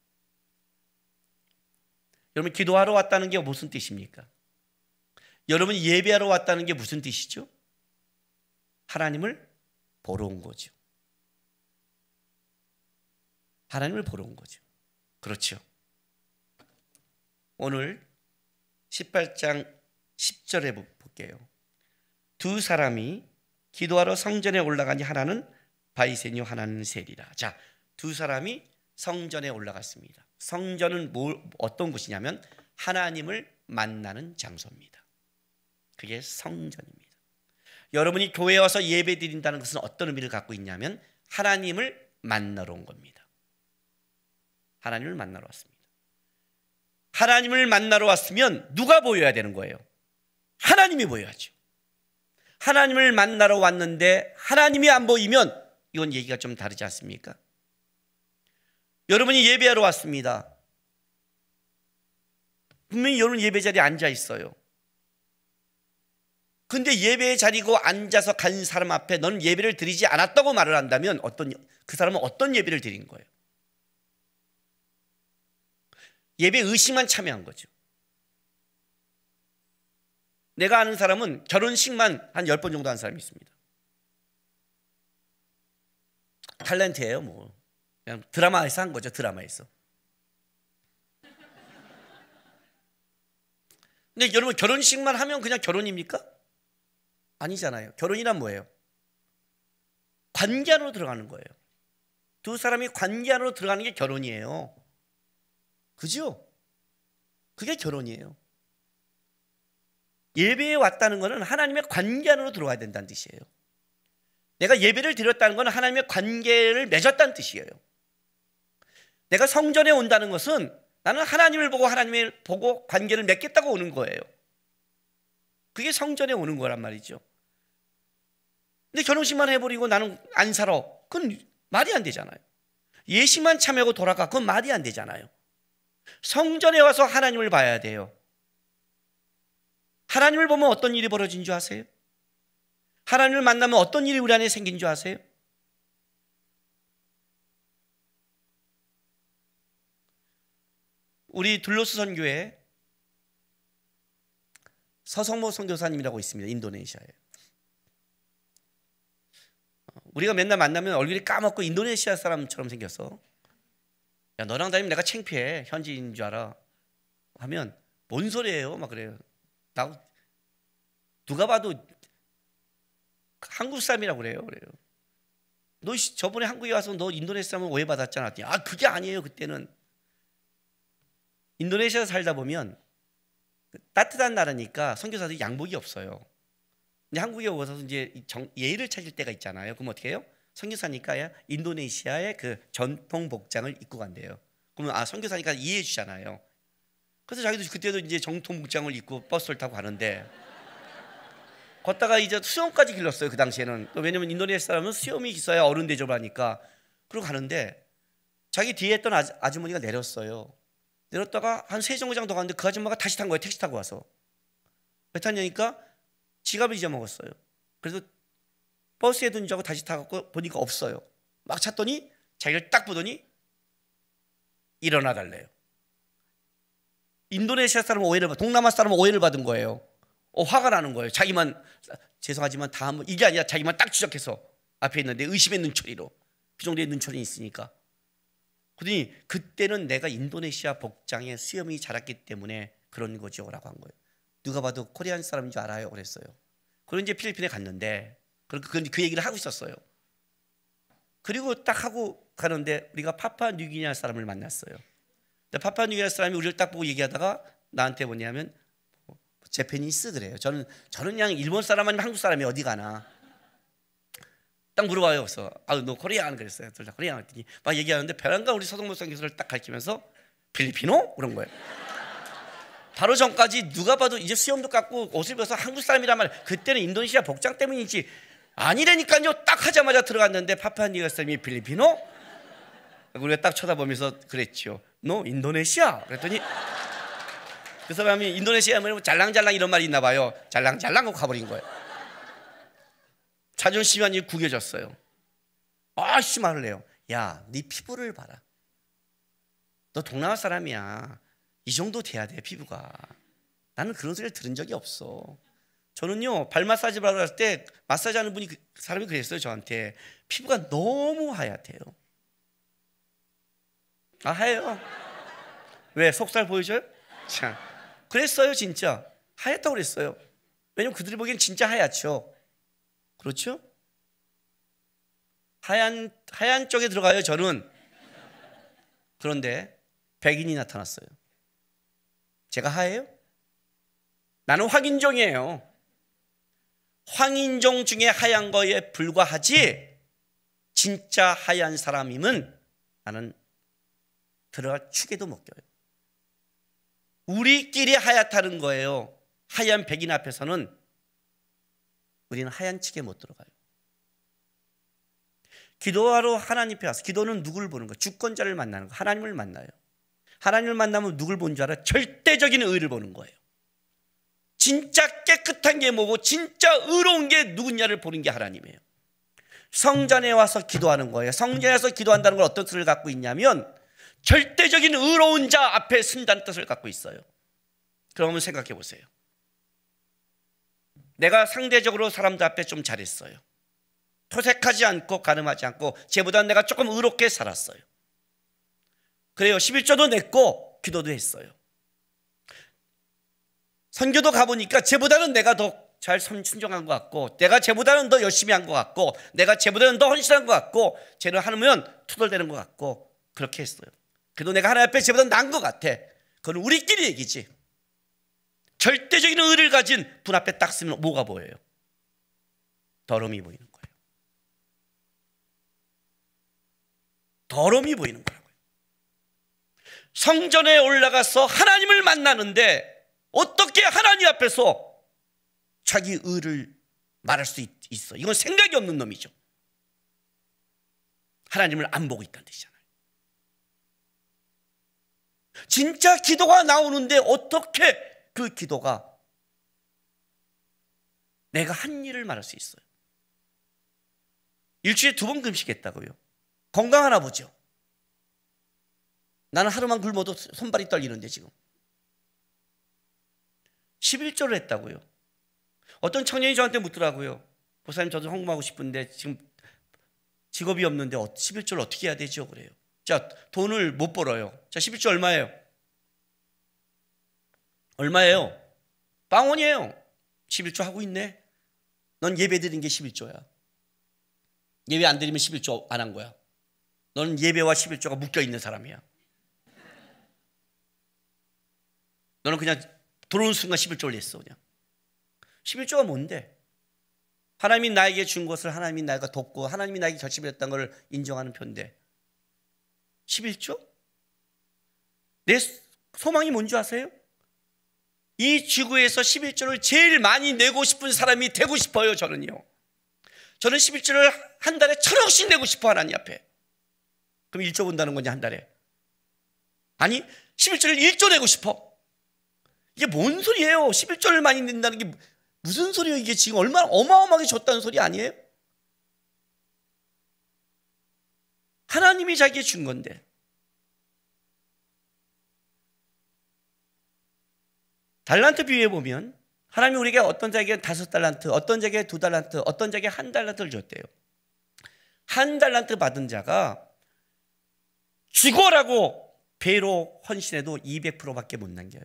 여러분, 기도하러 왔다는 게 무슨 뜻입니까? 여러분, 예배하러 왔다는 게 무슨 뜻이죠? 하나님을 보러 온 거죠. 하나님을 보러 온 거죠. 그렇죠. 오늘 18장 10절에 볼게요. 두 사람이 기도하러 성전에 올라가니 하나는 바이새니요 하나는 세리라. 자, 두 사람이 성전에 올라갔습니다. 성전은 어떤 곳이냐면 하나님을 만나는 장소입니다. 그게 성전입니다. 여러분이 교회에 와서 예배 드린다는 것은 어떤 의미를 갖고 있냐면 하나님을 만나러 온 겁니다. 하나님을 만나러 왔습니다. 하나님을 만나러 왔으면 누가 보여야 되는 거예요? 하나님이 보여야죠. 하나님을 만나러 왔는데 하나님이 안 보이면 이건 얘기가 좀 다르지 않습니까? 여러분이 예배하러 왔습니다. 분명히 여러분 예배 자리에 앉아 있어요. 근데 예배 자리고 앉아서 간 사람 앞에 너는 예배를 드리지 않았다고 말을 한다면 그 사람은 어떤 예배를 드린 거예요? 예배 의식만 참여한 거죠. 내가 아는 사람은 결혼식만 한 10번 정도 한 사람이 있습니다. 탤런트예요, 뭐. 그냥 드라마에서 한 거죠, 드라마에서. 근데 여러분, 결혼식만 하면 그냥 결혼입니까? 아니잖아요. 결혼이란 뭐예요? 관계 안으로 들어가는 거예요. 두 사람이 관계 안으로 들어가는 게 결혼이에요. 그죠? 그게 결혼이에요. 예배에 왔다는 것은 하나님의 관계 안으로 들어와야 된다는 뜻이에요. 내가 예배를 드렸다는 것은 하나님의 관계를 맺었다는 뜻이에요. 내가 성전에 온다는 것은 나는 하나님을 보고 관계를 맺겠다고 오는 거예요. 그게 성전에 오는 거란 말이죠. 근데 결혼식만 해버리고 나는 안 살아. 그건 말이 안 되잖아요. 예식만 참여하고 돌아가. 그건 말이 안 되잖아요. 성전에 와서 하나님을 봐야 돼요. 하나님을 보면 어떤 일이 벌어진 줄 아세요? 하나님을 만나면 어떤 일이 우리 안에 생긴 줄 아세요? 우리 둘로스 선교회 서성모 선교사님이라고 있습니다. 인도네시아에. 우리가 맨날 만나면 얼굴이 까맣고 인도네시아 사람처럼 생겼어. 야, 너랑 다니면 내가 창피해. 현지인인 줄 알아. 하면 뭔 소리예요? 막 그래요. 누가 봐도 한국 사람이라고 그래요. 너 저번에 한국에 와서 너 인도네시아 사람 오해받았잖아. 아, 그게 아니에요. 그때는 인도네시아 살다 보면 따뜻한 나라니까 선교사들이 양복이 없어요. 근데 한국에 와서 이제 예의를 찾을 때가 있잖아요. 그럼 어떻게 해요? 선교사니까 인도네시아의 그 전통 복장을 입고 간대요. 그러면 선교사니까 이해해 주잖아요. 그래서 자기도 그때도 이제 전통 복장을 입고 버스를 타고 가는데 걷다가 이제 수염까지 길렀어요. 그 당시에는. 왜냐면 인도네시아 사람은 수염이 있어야 어른 대접을 하니까. 그러고 가는데 자기 뒤에 있던 아주머니가 내렸어요. 내렸다가 한 3정거장 더 갔는데 그 아줌마가 다시 탄 거예요. 택시 타고 와서. 왜 탔냐니까 지갑을 잊어먹었어요. 그래서 버스에 든 줄 알고 다시 타고 보니까 없어요. 막 찾더니 자기를 딱 보더니 일어나 달래요. 인도네시아 사람은 동남아 사람은 오해를 받은 거예요. 화가 나는 거예요. 자기만, 죄송하지만 이게 아니라 자기만 딱 지적해서 앞에 있는데 의심의 눈초리로. 그 정도의 눈초리 있으니까. 그러더니 그때는 내가 인도네시아 복장에 수염이 자랐기 때문에 그런 거죠 라고 한 거예요. 누가 봐도 코리안 사람인 줄 알아요 그랬어요. 그리고 이제 필리핀에 갔는데 그 얘기를 하고 있었어요. 그리고 딱 하고 가는데 우리가 파푸아뉴기니아 사람을 만났어요. 근데 파푸아뉴기니아 사람이 우리를 딱 보고 얘기하다가 나한테 뭐냐면 재패니스 그래요. 저는 그냥 일본 사람 아니면 한국 사람이 어디 가나. 딱 물어봐요. 그래서 너 코리안 그랬어요. 둘 다 코리안 했더니 막 얘기하는데 베란가 우리 서동모성 교수를 딱 가리키면서 필리피노? 그런 거예요. 바로 전까지 누가 봐도 이제 수염도 깎고 옷을 입어서 한국 사람이란 말. 그때는 인도네시아 복장 때문이지 아니라니까요. 딱 하자마자 들어갔는데 파푸아뉴기니스님이 필리피노? 우리가 딱 쳐다보면서 그랬죠. 너 인도네시아? 그랬더니 그 사람이 인도네시아 뭐 잘랑잘랑 이런 말이 있나 봐요. 잘랑잘랑 하고 가버린 거예요. 자존심이 완전히 구겨졌어요. 아씨 말을 해요. 야, 네 피부를 봐라. 너 동남아 사람이야. 이 정도 돼야 돼 피부가. 나는 그런 소리를 들은 적이 없어. 저는요 발 마사지 받으러 갈 때 마사지 하는 분이 사람이 그랬어요. 저한테 피부가 너무 하얗대요. 아 하얘요. 왜 속살 보여줘요? 참 그랬어요. 진짜 하얗다고 그랬어요. 왜냐면 그들이 보기엔 진짜 하얗죠. 그렇죠? 하얀 쪽에 들어가요. 저는. 그런데 백인이 나타났어요. 제가 하얘요? 나는 황인종이에요. 황인종 중에 하얀 거에 불과하지 진짜 하얀 사람이면 나는 들어갈 축에도 못 껴요. 우리끼리 하얗다는 거예요. 하얀 백인 앞에서는 우리는 하얀 축에 못 들어가요. 기도하러 하나님 앞에 와서 기도는 누구를 보는 거예요? 주권자를 만나는 거예요. 하나님을 만나요. 하나님을 만나면 누굴 보는 줄 알아요? 절대적인 의를 보는 거예요. 진짜 깨끗한 게 뭐고 진짜 의로운 게 누구냐를 보는 게 하나님이에요. 성전에 와서 기도하는 거예요. 성전에 와서 기도한다는 걸 어떤 뜻을 갖고 있냐면 절대적인 의로운 자 앞에 쓴다는 뜻을 갖고 있어요. 그러면 생각해 보세요. 내가 상대적으로 사람들 앞에 좀 잘했어요. 토색하지 않고 가늠하지 않고 쟤보다 내가 조금 의롭게 살았어요. 그래요. 11조도 냈고 기도도 했어요. 선교도 가보니까 쟤보다는 내가 더 잘 순종한 것 같고 내가 쟤보다는 더 열심히 한 것 같고 내가 쟤보다는 더 헌신한 것 같고 쟤를 하면 투덜대는 것 같고 그렇게 했어요. 그래도 내가 하나님 앞에 쟤보다 나은 것 같아. 그건 우리끼리 얘기지. 절대적인 의를 가진 분 앞에 딱 쓰면 뭐가 보여요? 더러움이 보이는 거예요. 더러움이 보이는 거라고요. 성전에 올라가서 하나님을 만나는데 어떻게 하나님 앞에서 자기 의를 말할 수 있어? 이건 생각이 없는 놈이죠. 하나님을 안 보고 있다는 뜻이잖아요. 진짜 기도가 나오는데 어떻게 그 기도가 내가 한 일을 말할 수 있어요? 일주일에 2번 금식했다고요. 건강하나 보죠. 나는 하루만 굶어도 손발이 떨리는데 지금 11조를 했다고요. 어떤 청년이 저한테 묻더라고요. 목사님 저도 헌금하고 싶은데 지금 직업이 없는데 11조를 어떻게 해야 되죠? 그래요. 자, 돈을 못 벌어요. 자, 11조 얼마예요? 얼마예요? 빵원이에요. 11조 하고 있네. 넌 예배 드린 게 11조야. 예배 안 드리면 11조 안 한 거야. 너는 예배와 11조가 묶여 있는 사람이야. 너는 그냥 들어오는 순간 11조를 냈어. 그냥 11조가 뭔데? 하나님이 나에게 준 것을 하나님이 나가 돕고 하나님이 나에게 결심했다는 것을 인정하는 표인데 11조? 내 소망이 뭔지 아세요? 이 지구에서 11조를 제일 많이 내고 싶은 사람이 되고 싶어요. 저는요. 저는 11조를 한 달에 1,000억씩 내고 싶어. 하나님 앞에. 그럼 1조 본다는 거냐 한 달에? 아니 11조를 1조 내고 싶어. 이게 뭔 소리예요? 11조를 많이 낸다는 게 무슨 소리예요? 이게 지금 얼마나 어마어마하게 줬다는 소리 아니에요? 하나님이 자기에 준 건데. 달란트 비유에 보면 하나님이 우리에게 어떤 자에게 5달란트, 어떤 자에게 2달란트, 어떤 자에게 1달란트를 줬대요. 1달란트 받은 자가 죽어라고 배로 헌신해도 200%밖에 못 남겨요.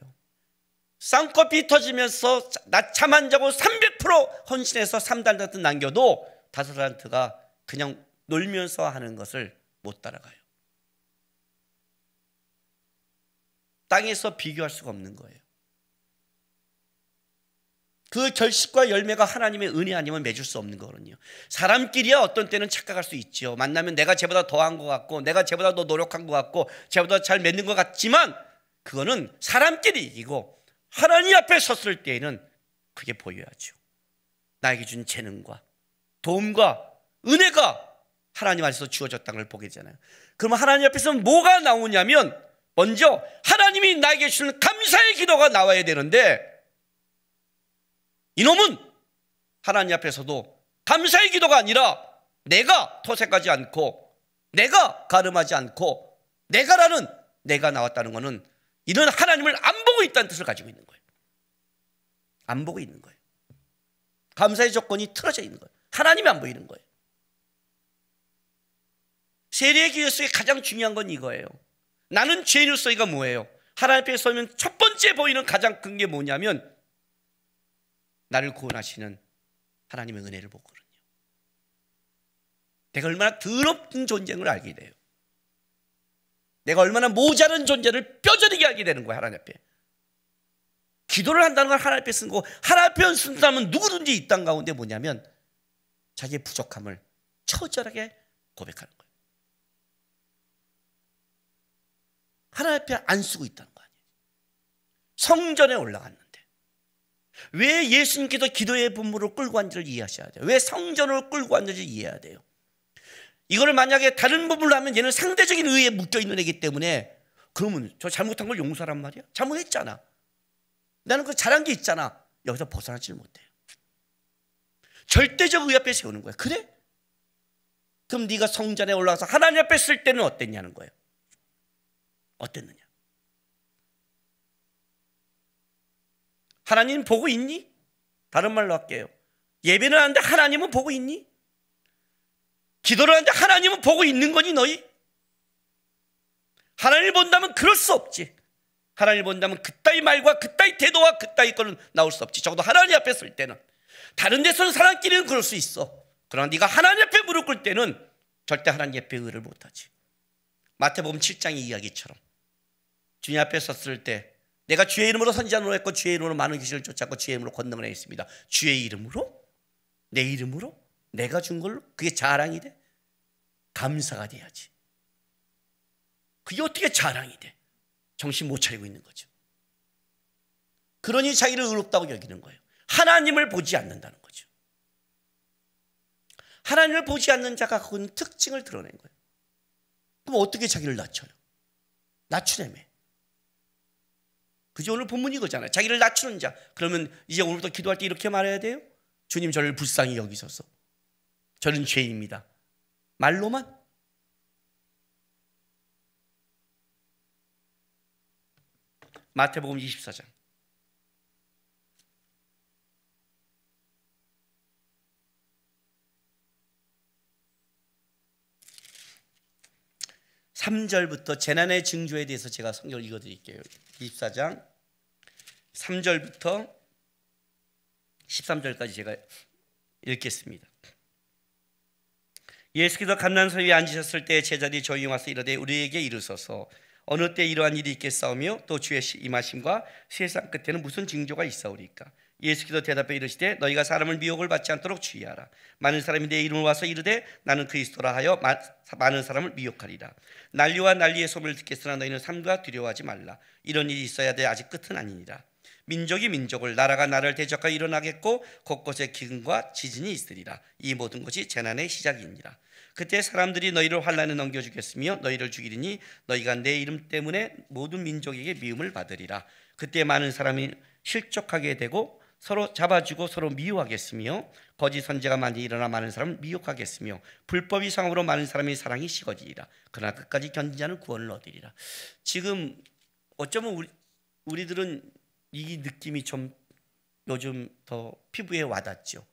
쌍꺼풀이 터지면서 낮잠 안 자고 300% 헌신해서 3달란트 남겨도 5달란트가 그냥 놀면서 하는 것을 못 따라가요. 땅에서 비교할 수가 없는 거예요. 그 결실과 열매가 하나님의 은혜 아니면 맺을 수 없는 거거든요. 사람끼리야 어떤 때는 착각할 수 있죠. 만나면 내가 쟤보다 더한 것 같고, 내가 쟤보다 더 노력한 것 같고, 쟤보다 잘 맺는 것 같지만, 그거는 사람끼리 이기고 하나님 앞에 섰을 때에는 그게 보여야죠. 나에게 준 재능과 도움과 은혜가 하나님 안에서 주어졌다는 걸 보게 되잖아요. 그러면 하나님 앞에서 뭐가 나오냐면, 먼저 하나님이 나에게 주는 감사의 기도가 나와야 되는데, 이놈은 하나님 앞에서도 감사의 기도가 아니라 내가 토색하지 않고, 내가 가늠하지 않고, 내가 나왔다는 것은 이는 하나님을 안 보고 있다는 뜻을 가지고 있는 거예요. 안 보고 있는 거예요. 감사의 조건이 틀어져 있는 거예요. 하나님이 안 보이는 거예요. 세례의 기도 속에 가장 중요한 건 이거예요. 나는 죄인으로서가 뭐예요? 하나님 앞에 서면 첫 번째 보이는 가장 큰 게 뭐냐면, 나를 구원하시는 하나님의 은혜를 보거든요. 내가 얼마나 더럽은 존재인 걸 알게 돼요. 내가 얼마나 모자란 존재를 뼈저리게 알게 되는 거예요. 하나님 앞에 기도를 한다는 건 하나님 앞에 쓴 거고, 하나님 앞에 쓴 사람은 누구든지 이 땅 가운데 뭐냐면 자기의 부족함을 처절하게 고백하는 거예요. 하나님 앞에 안 쓰고 있다는 거 아니에요. 성전에 올라갔는데 왜 예수님께서 기도의 분무를 끌고 왔는지를 이해하셔야 돼요. 왜 성전을 끌고 왔는지 이해해야 돼요. 이거를 만약에 다른 부분을 하면 얘는 상대적인 의의에 묶여있는 애기 때문에, 그러면 저 잘못한 걸 용서하란 말이야? 잘못했잖아. 나는 그 잘한 게 있잖아. 여기서 벗어나지를 못해요. 절대적 의의 앞에 세우는 거야. 그래? 그럼 네가 성전에 올라가서 하나님 앞에 쓸 때는 어땠냐는 거예요. 어땠느냐? 하나님 보고 있니? 다른 말로 할게요. 예배는 하는데 하나님은 보고 있니? 기도를 하는데 하나님은 보고 있는 거니 너희? 하나님을 본다면 그럴 수 없지. 하나님을 본다면 그따위 말과 그따위 태도와 그따위 거는 나올 수 없지. 적어도 하나님 앞에 쓸 때는. 다른 데서는 사람끼리는 그럴 수 있어. 그러나 네가 하나님 앞에 무릎 꿇을 때는 절대 하나님 앞에 의를 못하지. 마태복음 7장의 이야기처럼 주님 앞에 섰을 때, 내가 주의 이름으로 선지자로 했고 주의 이름으로 많은 귀신을 쫓았고 주의 이름으로 권능을 했습니다. 주의 이름으로? 내 이름으로? 내가 준 걸로? 그게 자랑이 돼? 감사가 돼야지. 그게 어떻게 자랑이 돼? 정신 못 차리고 있는 거죠. 그러니 자기를 의롭다고 여기는 거예요. 하나님을 보지 않는다는 거죠. 하나님을 보지 않는 자가 그건 특징을 드러낸 거예요. 그럼 어떻게 자기를 낮춰요? 낮추려며. 그죠? 오늘 본문이 이거잖아요. 자기를 낮추는 자. 그러면 이제 오늘부터 기도할 때 이렇게 말해야 돼요? 주님, 저를 불쌍히 여기소서. 저는 죄인입니다. 말로만? 마태복음 24장 3절부터 재난의 징조에 대해서 제가 성경을 읽어드릴게요. 24장 3절부터 13절까지 제가 읽겠습니다. 예수께서 감난서 위에 앉으셨을 때 제자들이 조용히 와서 이르되 우리에게 이르소서 어느 때 이러한 일이 있겠사오며 또 주의 임하심과 세상 끝에는 무슨 징조가 있사오리까? 예수께서 대답해 이르시되 너희가 사람을 미혹을 받지 않도록 주의하라. 많은 사람이 내 이름을 와서 이르되 나는 그리스도라 하여 많은 사람을 미혹하리라. 난리와 난리의 소문을 듣겠으나 너희는 삼가 두려워하지 말라. 이런 일이 있어야 돼 아직 끝은 아니니라. 민족이 민족을, 나라가 나라를 대적하여 일어나겠고 곳곳에 기근과 지진이 있으리라. 이 모든 것이 재난의 시작이니라. 그때 사람들이 너희를 환난에 넘겨주겠으며 너희를 죽이리니 너희가 내 이름 때문에 모든 민족에게 미움을 받으리라. 그때 많은 사람이 실족하게 되고 서로 잡아주고 서로 미워하겠으며 거짓 선지자가 많이 일어나 많은 사람을 미혹하겠으며 불법 이상으로 많은 사람의 사랑이 식어지리라. 그러나 끝까지 견딘 자는 구원을 얻으리라. 지금 어쩌면 우리들은 이 느낌이 좀 요즘 더 피부에 와닿죠.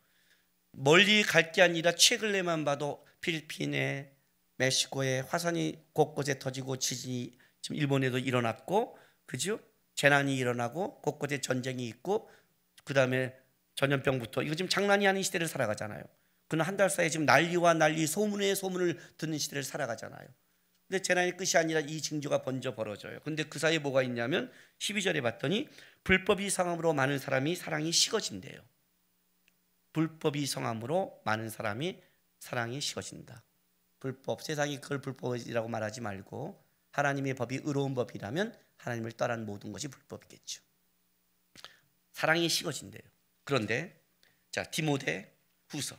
멀리 갈 게 아니라 최근에만 봐도 필리핀에, 멕시코에 화산이 곳곳에 터지고 지진이 지금 일본에도 일어났고, 그죠? 재난이 일어나고 곳곳에 전쟁이 있고, 그 다음에 전염병부터, 이거 지금 장난이 아닌 시대를 살아가잖아요. 그는 한 달 사이에 지금 난리와 난리, 소문에 소문을 듣는 시대를 살아가잖아요. 근데 재난의 끝이 아니라 이 징조가 먼저 벌어져요. 근데 그 사이에 뭐가 있냐면 12절에 봤더니 불법이 성함으로 많은 사람이 사랑이 식어진대요. 불법이 성함으로 많은 사람이 사랑이 식어진다. 불법, 세상이 그걸 불법이라고 말하지 말고 하나님의 법이 의로운 법이라면 하나님을 떠난 모든 것이 불법이겠죠. 사랑이 식어진대요. 그런데 자, 디모데 후서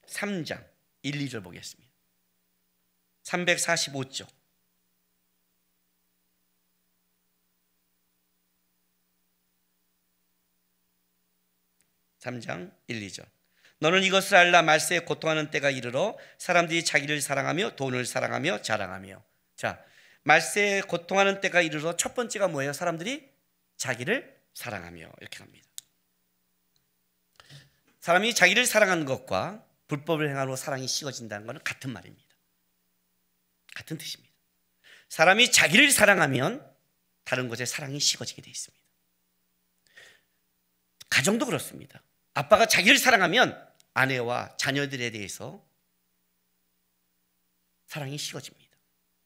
3장 1, 2절 보겠습니다. 345쪽. 3장 1, 2절. 너는 이것을 알라. 말세에 고통하는 때가 이르러 사람들이 자기를 사랑하며 돈을 사랑하며 자랑하며. 자, 말세에 고통하는 때가 이르러 첫 번째가 뭐예요? 사람들이 자기를 사랑하며 이렇게 합니다. 사람이 자기를 사랑하는 것과 불법을 행함으로 사랑이 식어진다는 것은 같은 말입니다. 같은 뜻입니다. 사람이 자기를 사랑하면 다른 것에 사랑이 식어지게 되어 있습니다. 가정도 그렇습니다. 아빠가 자기를 사랑하면 아내와 자녀들에 대해서 사랑이 식어집니다.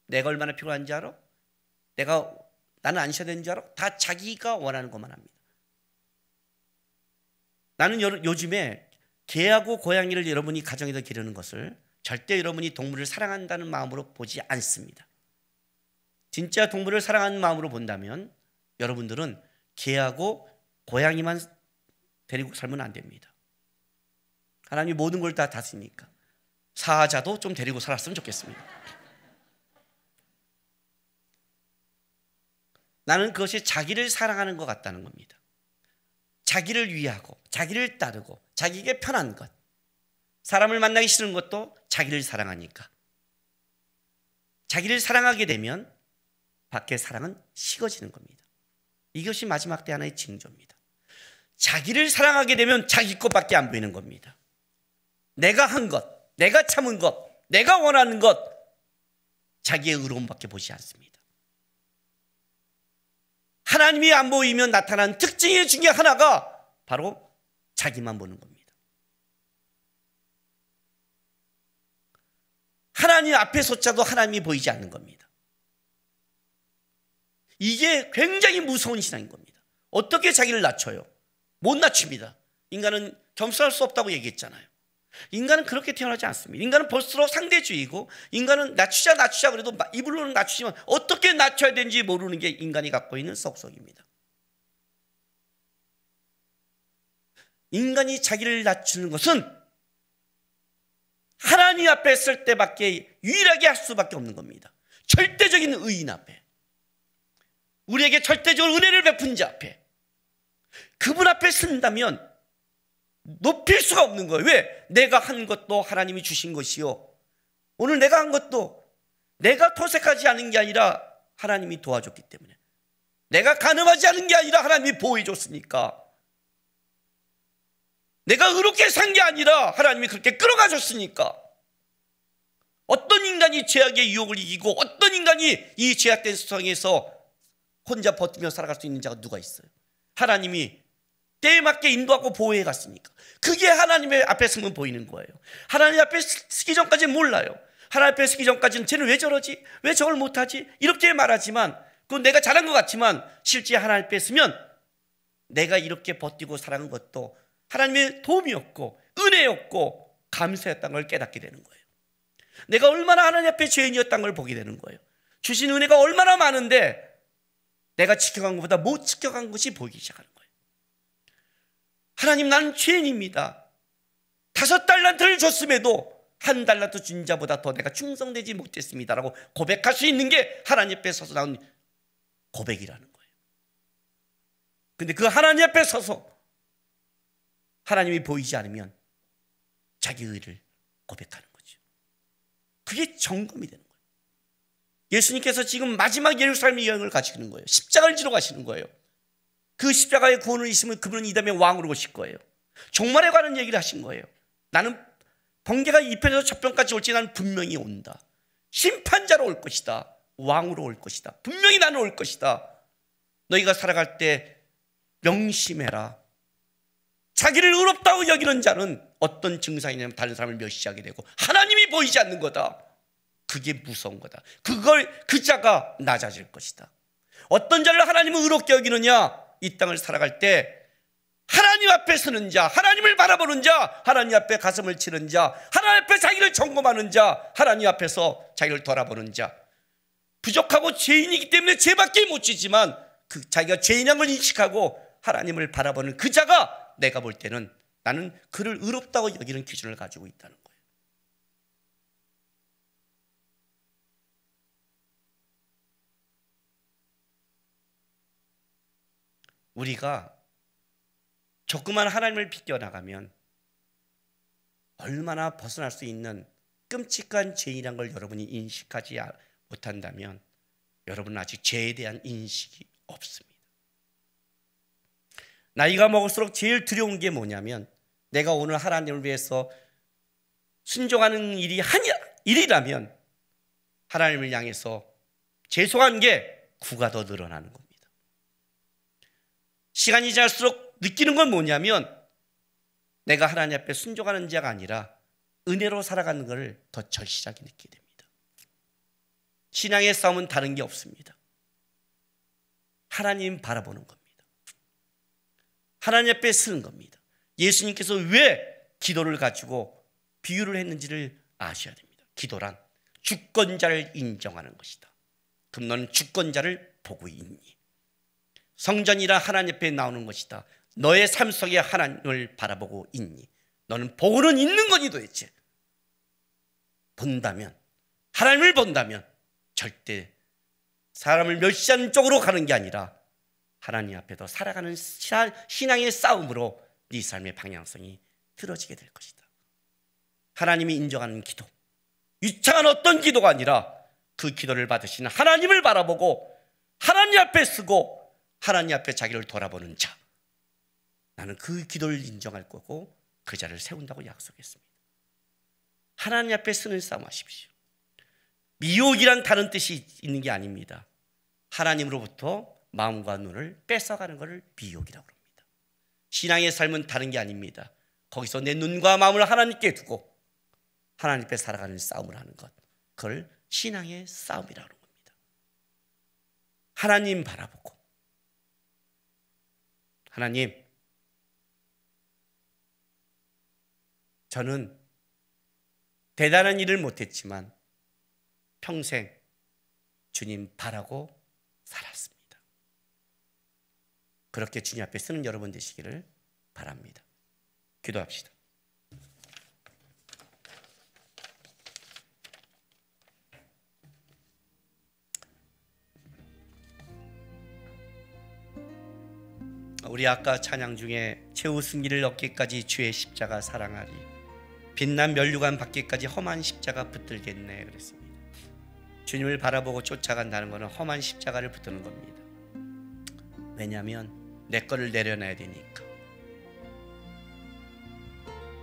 내가 얼마나 필요한지 알아? 나는 안 쉬어야 되는 줄 알아? 다 자기가 원하는 것만 합니다. 나는 요즘에 개하고 고양이를 여러분이 가정에서 기르는 것을 절대 여러분이 동물을 사랑한다는 마음으로 보지 않습니다. 진짜 동물을 사랑하는 마음으로 본다면 여러분들은 개하고 고양이만 데리고 살면 안 됩니다. 하나님이 모든 걸 다 다스리니까 사자도 좀 데리고 살았으면 좋겠습니다. 나는 그것이 자기를 사랑하는 것 같다는 겁니다. 자기를 위하고 자기를 따르고 자기에게 편한 것, 사람을 만나기 싫은 것도 자기를 사랑하니까. 자기를 사랑하게 되면 밖의 사랑은 식어지는 겁니다. 이것이 마지막 때 하나의 징조입니다. 자기를 사랑하게 되면 자기 것밖에 안 보이는 겁니다. 내가 한 것, 내가 참은 것, 내가 원하는 것, 자기의 의로움밖에 보지 않습니다. 하나님이 안 보이면 나타나는 특징의 중에 하나가 바로 자기만 보는 겁니다. 하나님 앞에 섰자도 하나님이 보이지 않는 겁니다. 이게 굉장히 무서운 신앙인 겁니다. 어떻게 자기를 낮춰요? 못 낮춥니다. 인간은 겸손할 수 없다고 얘기했잖아요. 인간은 그렇게 태어나지 않습니다. 인간은 볼수록 상대주의고, 인간은 낮추자 그래도 입으로는 낮추지만 어떻게 낮춰야 되는지 모르는 게 인간이 갖고 있는 썩속입니다. 인간이 자기를 낮추는 것은 하나님 앞에 설 때밖에 유일하게 할 수밖에 없는 겁니다. 절대적인 의인 앞에, 우리에게 절대적으로 은혜를 베푼 자 앞에, 그분 앞에 쓴다면 높일 수가 없는 거예요. 왜? 내가 한 것도 하나님이 주신 것이요, 오늘 내가 한 것도 내가 토색하지 않은 게 아니라 하나님이 도와줬기 때문에, 내가 가늠하지 않은 게 아니라 하나님이 보호해 줬으니까, 내가 의롭게 산 게 아니라 하나님이 그렇게 끌어가 줬으니까. 어떤 인간이 죄악의 유혹을 이기고 어떤 인간이 이 죄악된 세상에서 혼자 버티며 살아갈 수 있는 자가 누가 있어요? 하나님이 때에 맞게 인도하고 보호해 갔으니까. 그게 하나님의 앞에 서면 보이는 거예요. 하나님 앞에 서기 전까지는 몰라요. 하나님 앞에 서기 전까지는 쟤는 왜 저러지? 왜 저걸 못하지? 이렇게 말하지만, 그건 내가 잘한 것 같지만 실제 하나님 앞에 서면 내가 이렇게 버티고 살아간 것도 하나님의 도움이었고 은혜였고 감사였다는 걸 깨닫게 되는 거예요. 내가 얼마나 하나님 앞에 죄인이었다는 걸 보게 되는 거예요. 주신 은혜가 얼마나 많은데 내가 지켜간 것보다 못 지켜간 것이 보이기 시작하는 거예요. 하나님, 나는 죄인입니다. 5달란트를 줬음에도 1달란트 준 자보다 더 내가 충성되지 못했습니다라고 고백할 수 있는 게 하나님 앞에 서서 나온 고백이라는 거예요. 근데 그 하나님 앞에 서서 하나님이 보이지 않으면 자기 의를 고백하는 거죠. 그게 점검이 되는 거예요. 예수님께서 지금 마지막 예루살렘 여행을 가시는 거예요. 십자가를 지러 가시는 거예요. 그 십자가의 구원을 있으면 그분은 이 다음에 왕으로 오실 거예요. 종말에 관한 얘기를 하신 거예요. 나는 번개가 2편에서 첫 편까지 올지 나는 분명히 온다. 심판자로 올 것이다. 왕으로 올 것이다. 분명히 나는 올 것이다. 너희가 살아갈 때 명심해라. 자기를 의롭다고 여기는 자는 어떤 증상이냐면 다른 사람을 멸시하게 되고 하나님이 보이지 않는 거다. 그게 무서운 거다. 그 자가 낮아질 것이다. 어떤 자를 하나님은 의롭게 여기느냐? 이 땅을 살아갈 때 하나님 앞에 서는 자, 하나님을 바라보는 자, 하나님 앞에 가슴을 치는 자, 하나님 앞에 자기를 점검하는 자, 하나님 앞에서 자기를 돌아보는 자. 부족하고 죄인이기 때문에 죄밖에 못 지지만 자기가 죄인인 걸 인식하고 하나님을 바라보는 그 자가 내가 볼 때는 나는 그를 의롭다고 여기는 기준을 가지고 있다는 거예요. 우리가 조그만 하나님을 비껴나가면 얼마나 벗어날 수 있는 끔찍한 죄인이란 걸 여러분이 인식하지 못한다면 여러분은 아직 죄에 대한 인식이 없습니다. 나이가 먹을수록 제일 두려운 게 뭐냐면 내가 오늘 하나님을 위해서 순종하는 일이라면 하나님을 향해서 죄송한 게 구가 더 늘어나는 겁니다. 시간이 지날수록 느끼는 건 뭐냐면 내가 하나님 앞에 순종하는 자가 아니라 은혜로 살아가는 것을 더 절실하게 느끼게 됩니다. 신앙의 싸움은 다른 게 없습니다. 하나님 바라보는 겁니다. 하나님 앞에 서는 겁니다. 예수님께서 왜 기도를 가지고 비유를 했는지를 아셔야 됩니다. 기도란 주권자를 인정하는 것이다. 그럼 너는 주권자를 보고 있니? 성전이라 하나님 앞에 나오는 것이다. 너의 삶 속에 하나님을 바라보고 있니? 너는 보고는 있는 거니 도대체? 본다면, 하나님을 본다면 절대 사람을 멸시하는 쪽으로 가는 게 아니라 하나님 앞에서 살아가는 신앙의 싸움으로 네 삶의 방향성이 틀어지게 될 것이다. 하나님이 인정하는 기도, 유창한 어떤 기도가 아니라 그 기도를 받으시는 하나님을 바라보고 하나님 앞에 서고 하나님 앞에 자기를 돌아보는 자, 나는 그 기도를 인정할 거고 그 자를 세운다고 약속했습니다. 하나님 앞에 서는 싸움 하십시오. 미혹이란 다른 뜻이 있는 게 아닙니다. 하나님으로부터 마음과 눈을 뺏어가는 것을 미혹이라고 합니다. 신앙의 삶은 다른 게 아닙니다. 거기서 내 눈과 마음을 하나님께 두고 하나님 앞에 살아가는 싸움을 하는 것, 그걸 신앙의 싸움이라고 합니다. 하나님 바라보고 하나님, 저는 대단한 일을 못했지만 평생 주님 바라고 살았습니다. 그렇게 주님 앞에 서는 여러분 되시기를 바랍니다. 기도합시다. 우리 아까 찬양 중에 최후 승리를 얻기까지 주의 십자가 사랑하리, 빛난 면류관 받기까지 험한 십자가 붙들겠네 그랬습니다. 주님을 바라보고 쫓아간다는 것은 험한 십자가를 붙드는 겁니다. 왜냐하면 내 거를 내려놔야 되니까.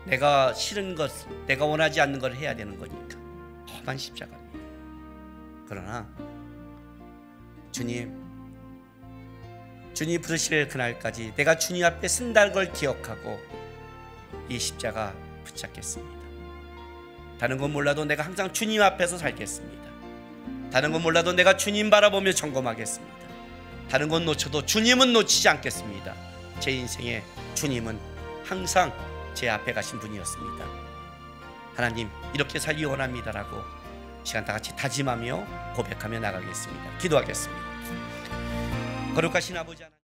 내가 싫은 것, 내가 원하지 않는 걸 해야 되는 거니까 험한 십자가입니다. 그러나 주님이 부르실 그날까지 내가 주님 앞에 쓴다는 걸 기억하고 이 십자가 붙잡겠습니다. 다른 건 몰라도 내가 항상 주님 앞에서 살겠습니다. 다른 건 몰라도 내가 주님 바라보며 점검하겠습니다. 다른 건 놓쳐도 주님은 놓치지 않겠습니다. 제 인생에 주님은 항상 제 앞에 가신 분이었습니다. 하나님, 이렇게 살기 원합니다라고 시간 다 같이 다짐하며 고백하며 나가겠습니다. 기도하겠습니다. 거룩하신 아버지 하나님,